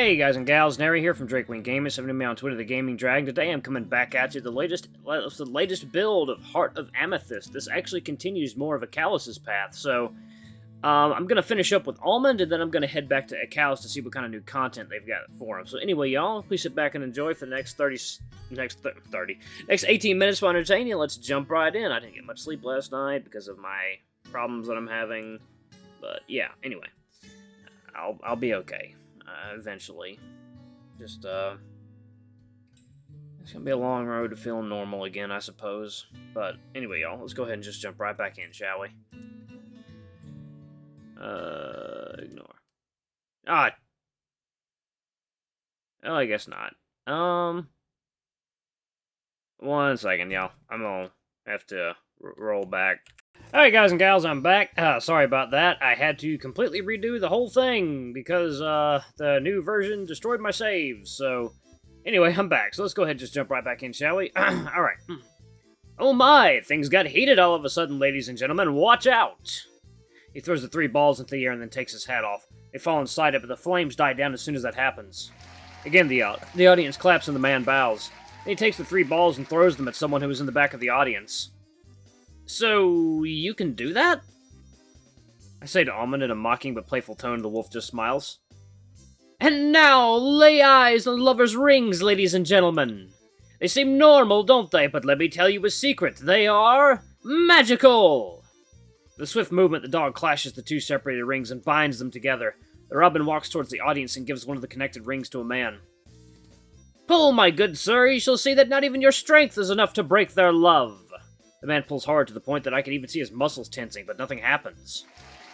Hey guys and gals, Nary here from Drakewing Gaming, sending me on Twitter, the Gaming Dragon. Today I'm coming back at you the latest build of Heart of Amethyst. This actually continues more of a Callus's path, so I'm gonna finish up with Almond, and then I'm gonna head back to Callus to see what kind of new content they've got for him. So anyway, y'all, please sit back and enjoy for the next 18 minutes to entertain you. Let's jump right in. I didn't get much sleep last night because of my problems that I'm having, but yeah. Anyway, I'll be okay. Eventually. Just, it's gonna be a long road to feeling normal again, I suppose. But, anyway, y'all, let's go ahead and just jump right back in, shall we? Ignore. Oh, I guess not. 1 second, y'all. I'm gonna have to roll back. Alright guys and gals, I'm back. Sorry about that. I had to completely redo the whole thing because the new version destroyed my saves. So anyway, I'm back. So let's go ahead and just jump right back in, shall we? Alright. Oh my, things got heated all of a sudden, ladies and gentlemen. Watch out! He throws the 3 balls into the air and then takes his hat off. They fall inside it, but the flames die down as soon as that happens. Again, the audience claps and the man bows. Then he takes the 3 balls and throws them at someone who is in the back of the audience. So, you can do that? I say to Almond in a mocking but playful tone, the wolf just smiles. And now, lay eyes on lovers' rings, ladies and gentlemen. They seem normal, don't they? But let me tell you a secret. They are magical! With a swift movement, the dog clashes the 2 separated rings and binds them together. The robin walks towards the audience and gives one of the connected rings to a man. Pull, my good sir, you shall see that not even your strength is enough to break their love. The man pulls hard to the point that I can even see his muscles tensing, but nothing happens.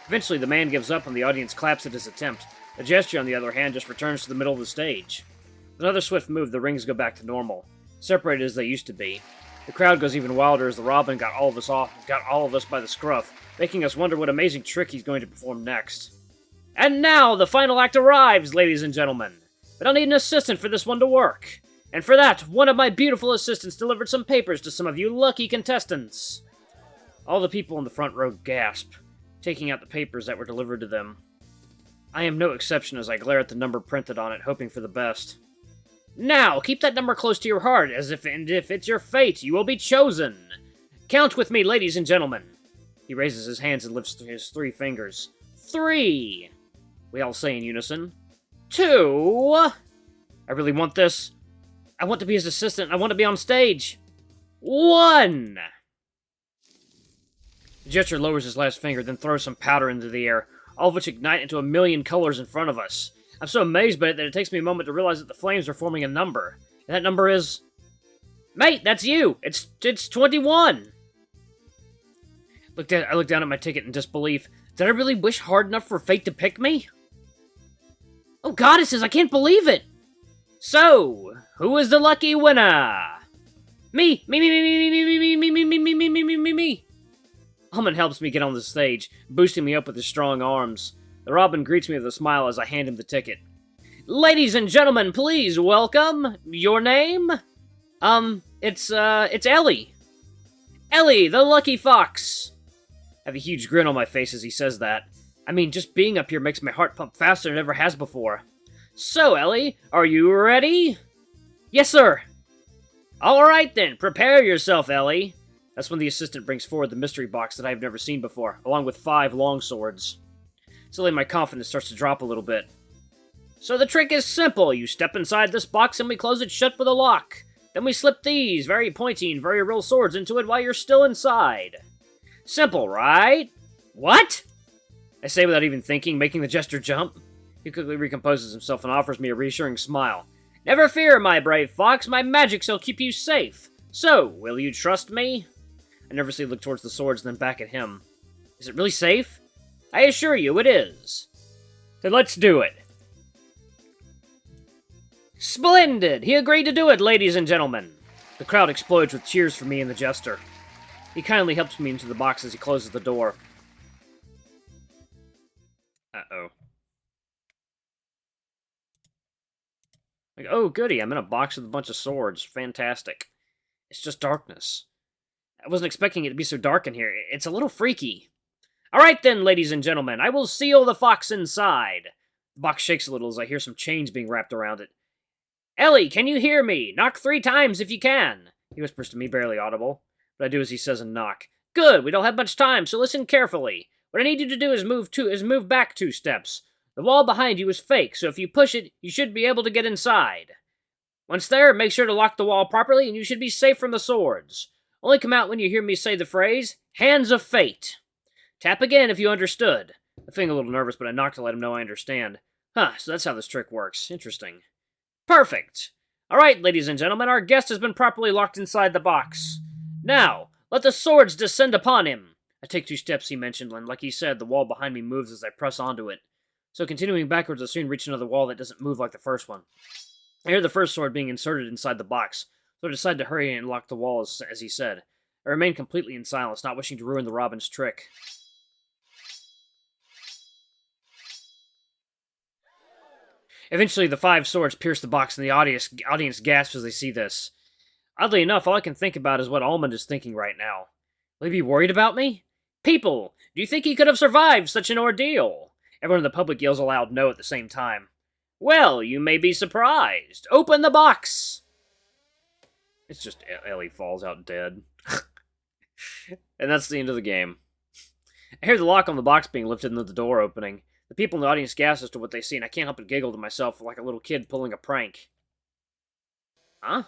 Eventually, the man gives up and the audience claps at his attempt. The gesture, on the other hand, just returns to the middle of the stage. With another swift move, the rings go back to normal, separated as they used to be. The crowd goes even wilder as the robin got all of us by the scruff, making us wonder what amazing trick he's going to perform next. And now, the final act arrives, ladies and gentlemen. But I'll need an assistant for this one to work. And for that, one of my beautiful assistants delivered some papers to some of you lucky contestants. All the people in the front row gasp, taking out the papers that were delivered to them. I am no exception as I glare at the number printed on it, hoping for the best. Now, keep that number close to your heart, as if it's your fate, you will be chosen. Count with me, ladies and gentlemen. He raises his hands and lifts his 3 fingers. 3. We all say in unison. 2. I really want this. I want to be his assistant. I want to be on stage. 1! The jester lowers his last finger, then throws some powder into the air, all of which ignite into a million colors in front of us. I'm so amazed by it that it takes me a moment to realize that the flames are forming a number. And that number is... Mate, that's you! It's 21! I looked down at my ticket in disbelief. Did I really wish hard enough for fate to pick me? Oh, goddesses, I can't believe it! So, who is the lucky winner? Me! Me! Almond helps me get on the stage, boosting me up with his strong arms. The robin greets me with a smile as I hand him the ticket. Ladies and gentlemen, please welcome, your name? It's Ehlly. Ehlly, the lucky fox. I have a huge grin on my face as he says that. I mean, just being up here makes my heart pump faster than it ever has before. So, Ehlly, are you ready? Yes, sir. Alright then, prepare yourself, Ehlly. That's when the assistant brings forward the mystery box that I've never seen before, along with 5 longswords. Suddenly my confidence starts to drop a little bit. So the trick is simple. You step inside this box and we close it shut with a lock. Then we slip these very pointy and very real swords into it while you're still inside. Simple, right? What? I say without even thinking, making the jester jump. He quickly recomposes himself and offers me a reassuring smile. Never fear, my brave fox. My magic shall keep you safe. So, will you trust me? I nervously look towards the swords, then back at him. Is it really safe? I assure you it is. Then let's do it. Splendid! He agreed to do it, ladies and gentlemen. The crowd explodes with cheers for me and the jester. He kindly helps me into the box as he closes the door. Uh-oh. Like, oh, goody, I'm in a box with a bunch of swords. Fantastic. It's just darkness. I wasn't expecting it to be so dark in here. It's a little freaky. Alright then, ladies and gentlemen, I will seal the fox inside. The box shakes a little as I hear some chains being wrapped around it. Ellie, can you hear me? Knock 3 times if you can, he whispers to me, barely audible. But I do as he says and knock. Good, we don't have much time, so listen carefully. What I need you to do is move back 2 steps. The wall behind you is fake, so if you push it, you should be able to get inside. Once there, make sure to lock the wall properly, and you should be safe from the swords. Only come out when you hear me say the phrase, Hands of Fate. Tap again if you understood. I'm feeling a little nervous, but I knock to let him know I understand. Huh, so that's how this trick works. Interesting. Perfect! Alright, ladies and gentlemen, our guest has been properly locked inside the box. Now, let the swords descend upon him. I take 2 steps, he mentioned, and like he said, the wall behind me moves as I press onto it. So continuing backwards, I soon reach another wall that doesn't move like the first one. I hear the first sword being inserted inside the box, so I decide to hurry and lock the wall as he said. I remain completely in silence, not wishing to ruin the Robin's trick. Eventually, the 5 swords pierce the box, and the audience gasps as they see this. Oddly enough, all I can think about is what Almond is thinking right now. Will he be worried about me? People, do you think he could have survived such an ordeal? Everyone in the public yells aloud no at the same time. Well, you may be surprised. Open the box! It's just Ellie falls out dead. And that's the end of the game. I hear the lock on the box being lifted and the door opening. The people in the audience gasp as to what they see, and I can't help but giggle to myself like a little kid pulling a prank. Huh?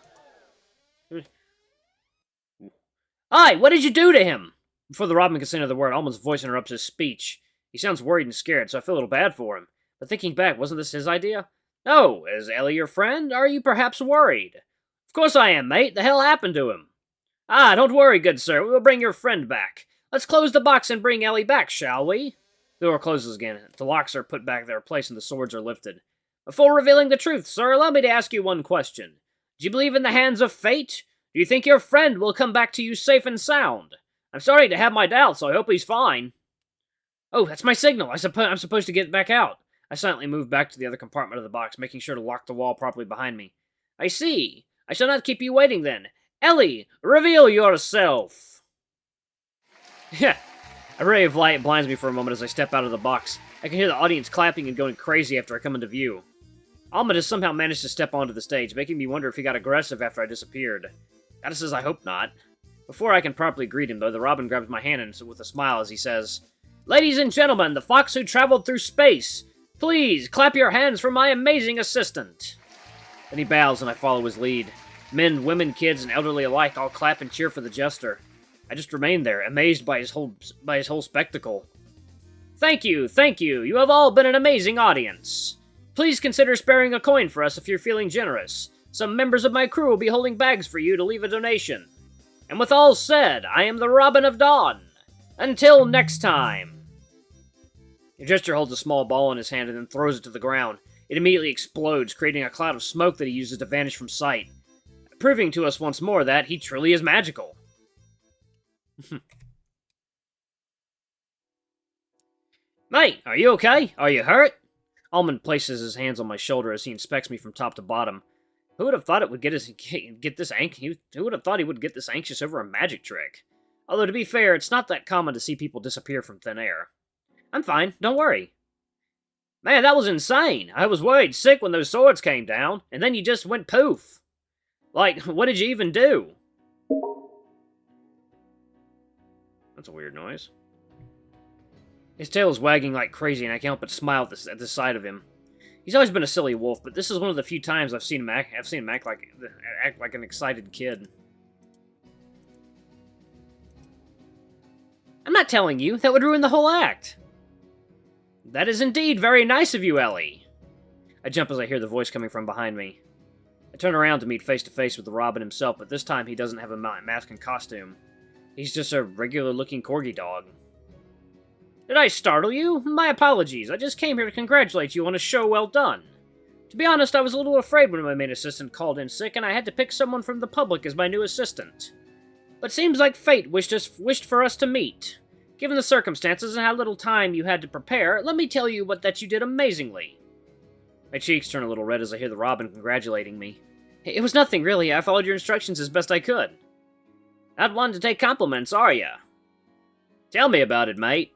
Hi, what did you do to him? Before the Robin can say another word, Almond's voice interrupts his speech. He sounds worried and scared, so I feel a little bad for him. But thinking back, wasn't this his idea? Oh, is Ellie your friend? Are you perhaps worried? Of course I am, mate. The hell happened to him? Ah, don't worry, good sir. We will bring your friend back. Let's close the box and bring Ellie back, shall we? The door closes again. The locks are put back their place and the swords are lifted. Before revealing the truth, sir, allow me to ask you one question. Do you believe in the hands of fate? Do you think your friend will come back to you safe and sound? I'm sorry to have my doubts, so I hope he's fine. Oh, that's my signal. I'm supposed to get back out. I silently move back to the other compartment of the box, making sure to lock the wall properly behind me. I see. I shall not keep you waiting then. Ellie, reveal yourself! Yeah. A ray of light blinds me for a moment as I step out of the box. I can hear the audience clapping and going crazy after I come into view. Almond has somehow managed to step onto the stage, making me wonder if he got aggressive after I disappeared. Gotta says I hope not. Before I can properly greet him, though, the Robin grabs my hand and with a smile as he says, Ladies and gentlemen, the fox who traveled through space! Please, clap your hands for my amazing assistant! Then he bows and I follow his lead. Men, women, kids, and elderly alike all clap and cheer for the jester. I just remain there, amazed by his whole spectacle. Thank you, thank you. You have all been an amazing audience. Please consider sparing a coin for us if you're feeling generous. Some members of my crew will be holding bags for you to leave a donation. And with all said, I am the Robin of Dawn. Until next time. The jester holds a small ball in his hand and then throws it to the ground. It immediately explodes, creating a cloud of smoke that he uses to vanish from sight, proving to us once more that he truly is magical. Mate, are you okay? Are you hurt? Almond places his hands on my shoulder as he inspects me from top to bottom. Who would have thought it would Who would have thought he would get this anxious over a magic trick? Although, to be fair, it's not that common to see people disappear from thin air. I'm fine, don't worry. Man, that was insane. I was worried sick when those swords came down, and then you just went poof. Like, what did you even do? That's a weird noise. His tail is wagging like crazy, and I can't help but smile at the sight of him. He's always been a silly wolf, but this is one of the few times I've seen him act like an excited kid. I'm not telling you. That would ruin the whole act. That is indeed very nice of you, Ellie. I jump as I hear the voice coming from behind me. I turn around to meet face to face with the Robin himself, but this time he doesn't have a mask and costume. He's just a regular-looking corgi dog. Did I startle you? My apologies. I just came here to congratulate you on a show well done. To be honest, I was a little afraid when my main assistant called in sick, and I had to pick someone from the public as my new assistant. But seems like fate wished for us to meet. Given the circumstances and how little time you had to prepare, let me tell you that you did amazingly. My cheeks turn a little red as I hear the Robin congratulating me. It was nothing, really. I followed your instructions as best I could. Not one to take compliments, are ya? Tell me about it, mate.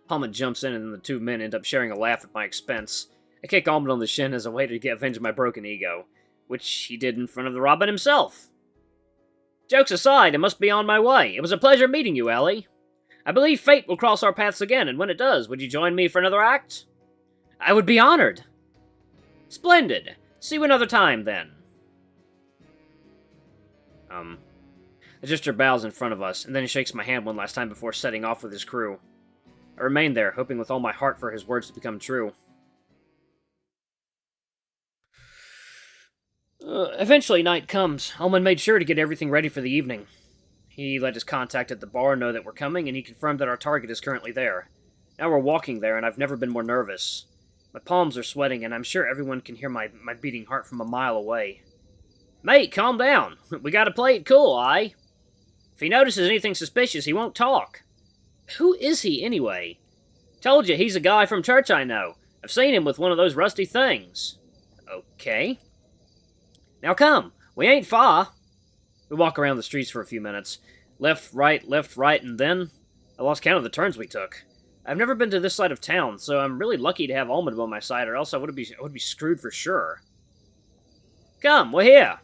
Almond jumps in, and the two men end up sharing a laugh at my expense. I kick Almond on the shin as a way to get avenge my broken ego, which he did in front of the Robin himself. Jokes aside, I must be on my way. It was a pleasure meeting you, Ehlly. I believe fate will cross our paths again, and when it does, would you join me for another act? I would be honored. Splendid. See you another time, then. The Jester bows in front of us, and then he shakes my hand one last time before setting off with his crew. I remain there, hoping with all my heart for his words to become true. Eventually, night comes. Almond made sure to get everything ready for the evening. He let his contact at the bar know that we're coming, and he confirmed that our target is currently there. Now we're walking there, and I've never been more nervous. My palms are sweating, and I'm sure everyone can hear my beating heart from a mile away. Mate, calm down. We gotta play it cool, aye? If he notices anything suspicious, he won't talk. Who is he, anyway? Told you, he's a guy from church I know. I've seen him with one of those rusty things. Okay. Now come, we ain't far. We walk around the streets for a few minutes. Left, right, and then... I lost count of the turns we took. I've never been to this side of town, so I'm really lucky to have Almond by my side, or else I would be screwed for sure. Come, we're here.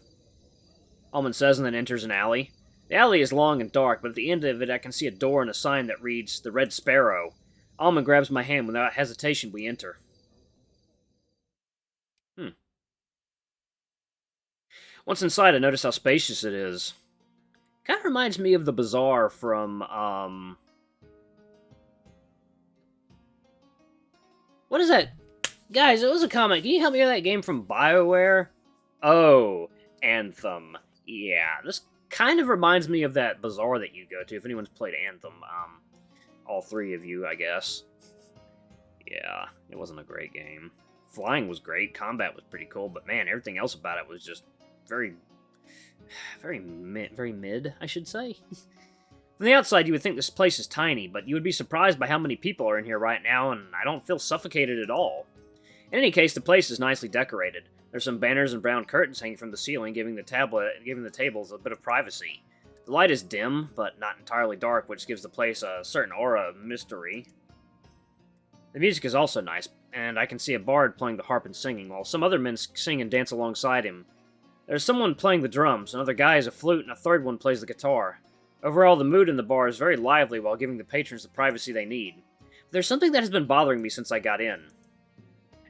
Almond says and then enters an alley. The alley is long and dark, but at the end of it I can see a door and a sign that reads, The Red Sparrow. Almond grabs my hand. Without hesitation, we enter. Once inside, I notice how spacious it is. Kind of reminds me of the bazaar from, What is that? Guys, it was a comment. Can you help me with that game from BioWare? Oh, Anthem. Yeah, this kind of reminds me of that bazaar that you go to, if anyone's played Anthem. All three of you, I guess. Yeah, it wasn't a great game. Flying was great, combat was pretty cool, but man, everything else about it was just very mid, I should say. From the outside, you would think this place is tiny, but you would be surprised by how many people are in here right now, and I don't feel suffocated at all. In any case, the place is nicely decorated. There's some banners and brown curtains hanging from the ceiling, giving the tables a bit of privacy. The light is dim, but not entirely dark, which gives the place a certain aura of mystery. The music is also nice, and I can see a bard playing the harp and singing, while some other men sing and dance alongside him. There's someone playing the drums, another guy has a flute, and a third one plays the guitar. Overall, the mood in the bar is very lively while giving the patrons the privacy they need. But there's something that has been bothering me since I got in.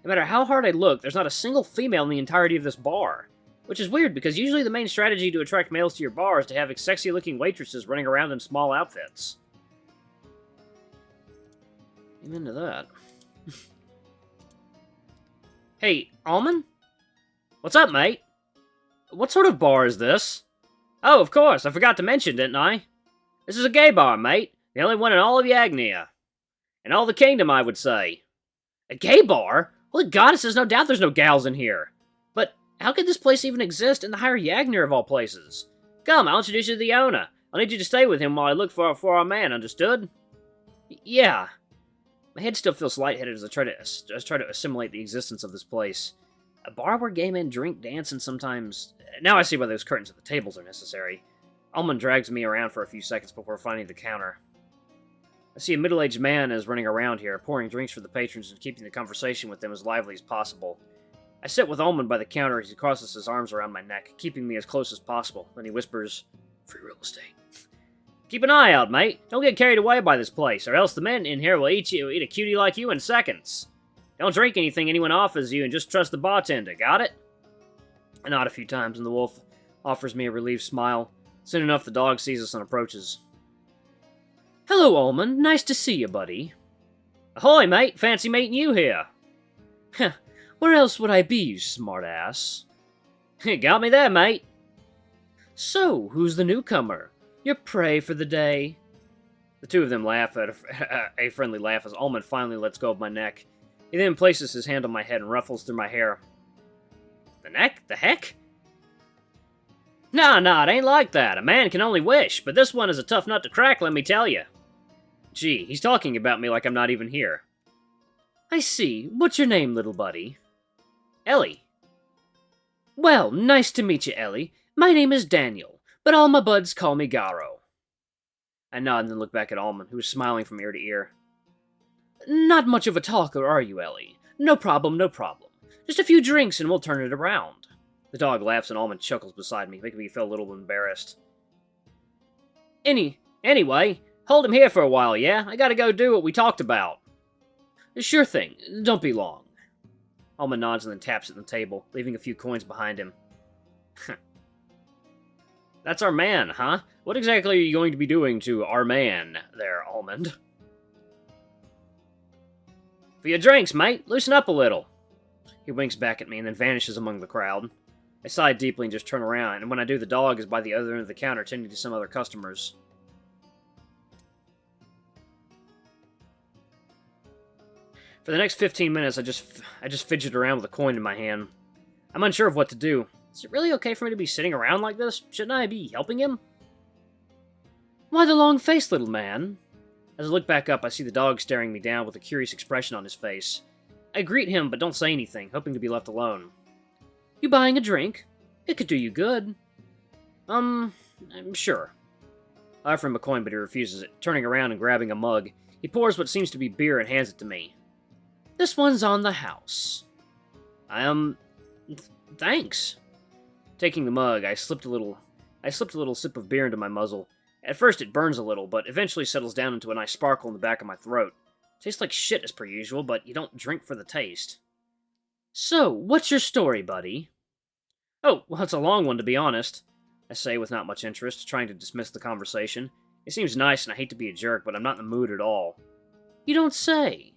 No matter how hard I look, there's not a single female in the entirety of this bar. Which is weird, because usually the main strategy to attract males to your bar is to have sexy-looking waitresses running around in small outfits. I'm into that. Hey, Almond? What's up, mate? What sort of bar is this? Oh, of course, I forgot to mention, didn't I? This is a gay bar, mate. The only one in all of Yagnia. In all the kingdom, I would say. A gay bar? Holy goddesses, no doubt there's no gals in here. But how could this place even exist in the higher Yagnia of all places? Come, I'll introduce you to the owner. I'll need you to stay with him while I look for our man, understood? Yeah. My head still feels lightheaded as I try to assimilate the existence of this place. A bar where gay men drink, dance, and sometimes... Now I see why those curtains at the tables are necessary. Almond drags me around for a few seconds before finding the counter. I see a middle-aged man is running around here, pouring drinks for the patrons and keeping the conversation with them as lively as possible. I sit with Almond by the counter as he crosses his arms around my neck, keeping me as close as possible. Then he whispers, "Free real estate." Keep an eye out, mate. Don't get carried away by this place, or else the men in here will eat a cutie like you in seconds. Don't drink anything anyone offers you, and just trust the bartender, got it? I nod a few times, and the wolf offers me a relieved smile. Soon enough, the dog sees us and approaches. Hello, Almond. Nice to see you, buddy. Ahoy, mate. Fancy meeting you here. Heh. Where else would I be, you smart-ass? Got me there, mate. So, who's the newcomer? Your prey for the day? The two of them laugh at a friendly laugh as Almond finally lets go of my neck. He then places his hand on my head and ruffles through my hair. The neck? The heck? Nah, it ain't like that. A man can only wish, but this one is a tough nut to crack, let me tell you. Gee, he's talking about me like I'm not even here. I see. What's your name, little buddy? Ehlly. Well, nice to meet you, Ehlly. My name is Daniel, but all my buds call me Garo. I nod and then look back at Almond, who is smiling from ear to ear. Not much of a talker, are you, Ehlly? No problem, no problem. Just a few drinks and we'll turn it around. The dog laughs and Almond chuckles beside me, making me feel a little embarrassed. Anyway, hold him here for a while, yeah? I gotta go do what we talked about. Sure thing, don't be long. Almond nods and then taps at the table, leaving a few coins behind him. That's our man, huh? What exactly are you going to be doing to our man there, Almond? For your drinks, mate. Loosen up a little. He winks back at me and then vanishes among the crowd. I sigh deeply and just turn around, and when I do, the dog is by the other end of the counter tending to some other customers. For the next 15 minutes, I just fidget around with a coin in my hand. I'm unsure of what to do. Is it really okay for me to be sitting around like this? Shouldn't I be helping him? Why the long face, little man? As I look back up, I see the dog staring me down with a curious expression on his face. I greet him, but don't say anything, hoping to be left alone. You buying a drink? It could do you good. I'm sure. I offer him a coin, but he refuses it, turning around and grabbing a mug. He pours what seems to be beer and hands it to me. This one's on the house. Thanks. Taking the mug, I slipped a little sip of beer into my muzzle. At first it burns a little, but eventually settles down into a nice sparkle in the back of my throat. Tastes like shit as per usual, but you don't drink for the taste. So, what's your story, buddy? Oh, well, it's a long one, to be honest, I say with not much interest, trying to dismiss the conversation. It seems nice and I hate to be a jerk, but I'm not in the mood at all. You don't say.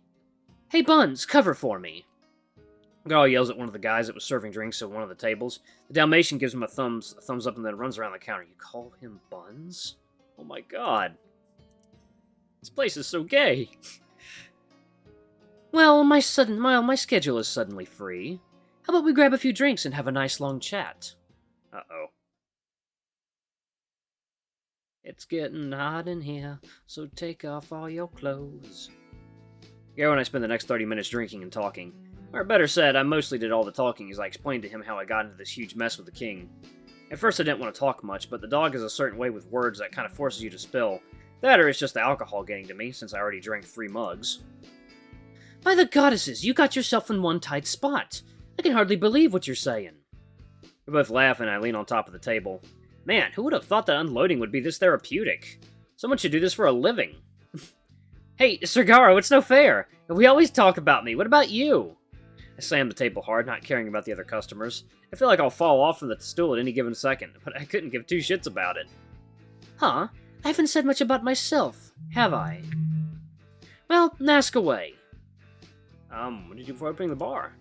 Hey, Buns, cover for me. A girl yells at one of the guys that was serving drinks at one of the tables. The Dalmatian gives him a thumbs up and then runs around the counter. You call him Buns? Oh my god. This place is so gay. Well, my schedule is suddenly free. How about we grab a few drinks and have a nice long chat? Uh-oh. It's getting hot in here, so take off all your clothes. Garo and I spend the next 30 minutes drinking and talking. Or better said, I mostly did all the talking as I explained to him how I got into this huge mess with the king. At first I didn't want to talk much, but the dog is a certain way with words that kind of forces you to spill. That or it's just the alcohol getting to me, since I already drank 3 mugs. By the goddesses, you got yourself in one tight spot. I can hardly believe what you're saying. We both laugh and I lean on top of the table. Man, who would have thought that unloading would be this therapeutic? Someone should do this for a living. Hey, Sir Garo, it's no fair. We always talk about me. What about you? I slam the table hard, not caring about the other customers. I feel like I'll fall off from the stool at any given second, but I couldn't give 2 shits about it. Huh? I haven't said much about myself, have I? Well, ask away. What did you do before opening the bar?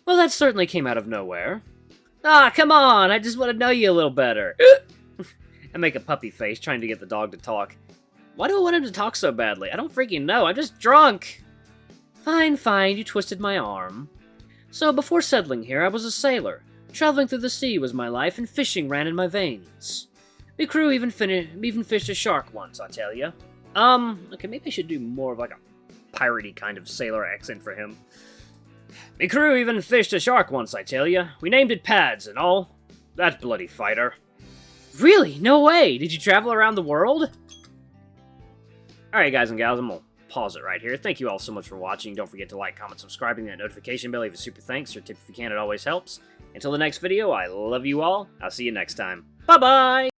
Well, that certainly came out of nowhere. Ah, come on! I just want to know you a little better. I make a puppy face, trying to get the dog to talk. Why do I want him to talk so badly? I don't freaking know. I'm just drunk. Fine, you twisted my arm. So, before settling here, I was a sailor. Traveling through the sea was my life, and fishing ran in my veins. My crew even fished a shark once, I tell ya. Okay, maybe I should do more of like a piratey kind of sailor accent for him. My crew even fished a shark once, I tell ya. We named it Pads and all. That bloody fighter. Really? No way! Did you travel around the world? Alright, guys and gals, I'm gonna pause it right here. Thank you all so much for watching. Don't forget to like, comment, subscribe, and that notification bell. Leave a super thanks or tip if you can. It always helps. Until the next video, I love you all. I'll see you next time. Bye-bye!